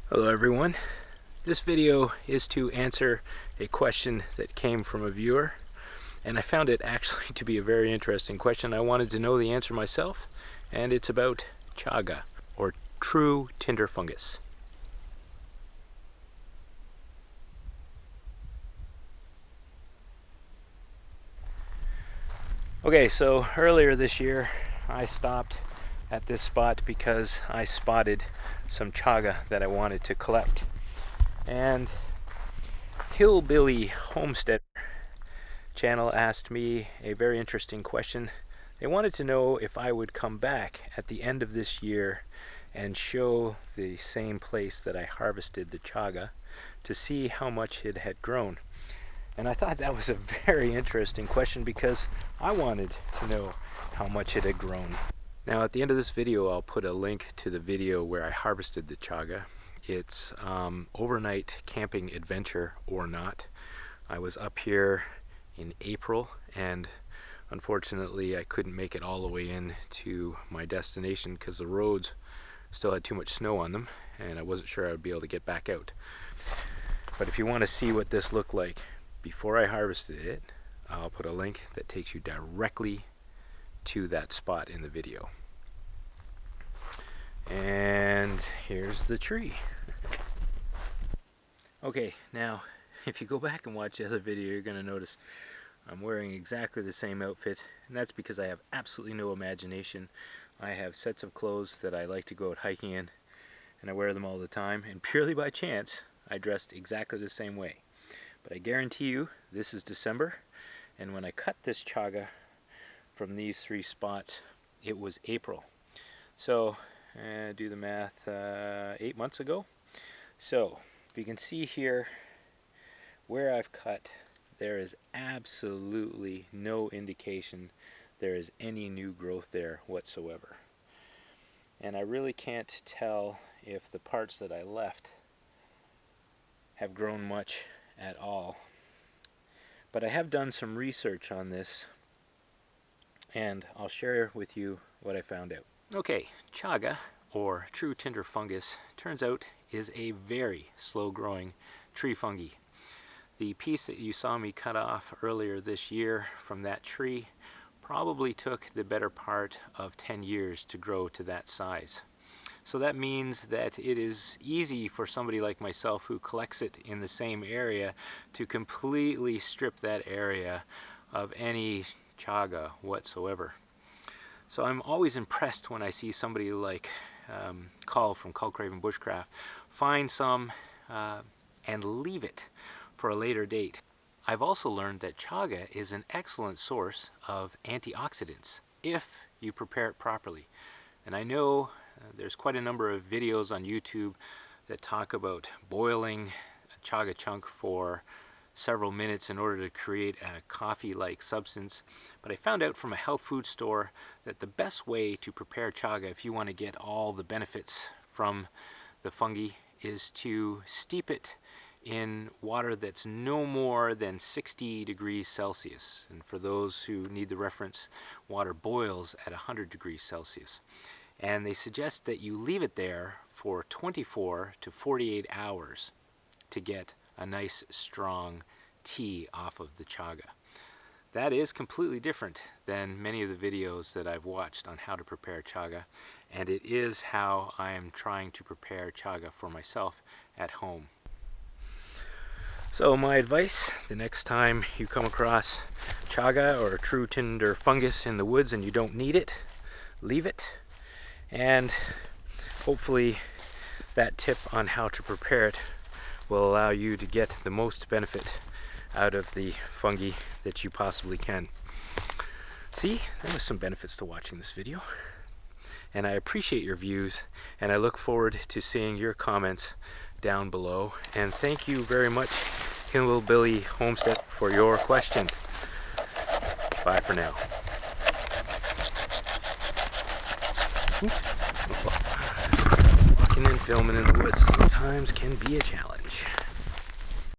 Hello everyone. This video is to answer a question that came from a viewer, and I found it actually to be a very interesting question. I wanted to know the answer myself, and it's about chaga, or True Tinder Fungus. Okay, so earlier this year I stopped at this spot because I spotted some chaga that I wanted to collect. And Hillbilly Homestead channel asked me a very interesting question. They wanted to know if I would come back at the end of this year and show the same place that I harvested the chaga to see how much it had grown. And I thought that was a very interesting question because I wanted to know how much it had grown. Now at the end of this video I'll put a link to the video where I harvested the chaga. It's overnight camping adventure or not. I was up here in April and unfortunately I couldn't make it all the way in to my destination because the roads still had too much snow on them and I wasn't sure I would be able to get back out. But if you want to see what this looked like before I harvested it, I'll put a link that takes you directly to that spot in the video. And here's the tree. Okay, now if you go back and watch the other video, you're going to notice I'm wearing exactly the same outfit, and that's because I have absolutely no imagination. I have sets of clothes that I like to go out hiking in, and I wear them all the time, and purely by chance I dressed exactly the same way. But I guarantee you this is December, and when I cut this chaga from these three spots, it was April. So do the math, 8 months ago. So you can see here where I've cut, there is absolutely no indication there is any new growth there whatsoever. And I really can't tell if the parts that I left have grown much at all. But I have done some research on this, and I'll share with you what I found out. Okay, chaga, or True Tinder Fungus, turns out is a very slow-growing tree fungi. The piece that you saw me cut off earlier this year from that tree probably took the better part of 10 years to grow to that size. So that means that it is easy for somebody like myself who collects it in the same area to completely strip that area of any chaga whatsoever. So I'm always impressed when I see somebody like Kull from Kullcraven Bushcraft find some and leave it for a later date. I've also learned that chaga is an excellent source of antioxidants if you prepare it properly. And I know there's quite a number of videos on YouTube that talk about boiling a chaga chunk for several minutes in order to create a coffee-like substance. But I found out from a health food store that the best way to prepare chaga, if you want to get all the benefits from the fungi, is to steep it in water that's no more than 60 degrees Celsius. And for those who need the reference, water boils at 100 degrees Celsius. And they suggest that you leave it there for 24 to 48 hours to get a nice strong tea off of the chaga. That is completely different than many of the videos that I've watched on how to prepare chaga, and it is how I am trying to prepare chaga for myself at home. So my advice, the next time you come across chaga or True Tinder Fungus in the woods and you don't need it, leave it, and hopefully that tip on how to prepare it will allow you to get the most benefit out of the fungi that you possibly can. See, there was some benefits to watching this video, and I appreciate your views, and I look forward to seeing your comments down below. And thank you very much, Hillbilly Homestead, for your question. Bye for now. Walking and filming in the woods sometimes can be a challenge.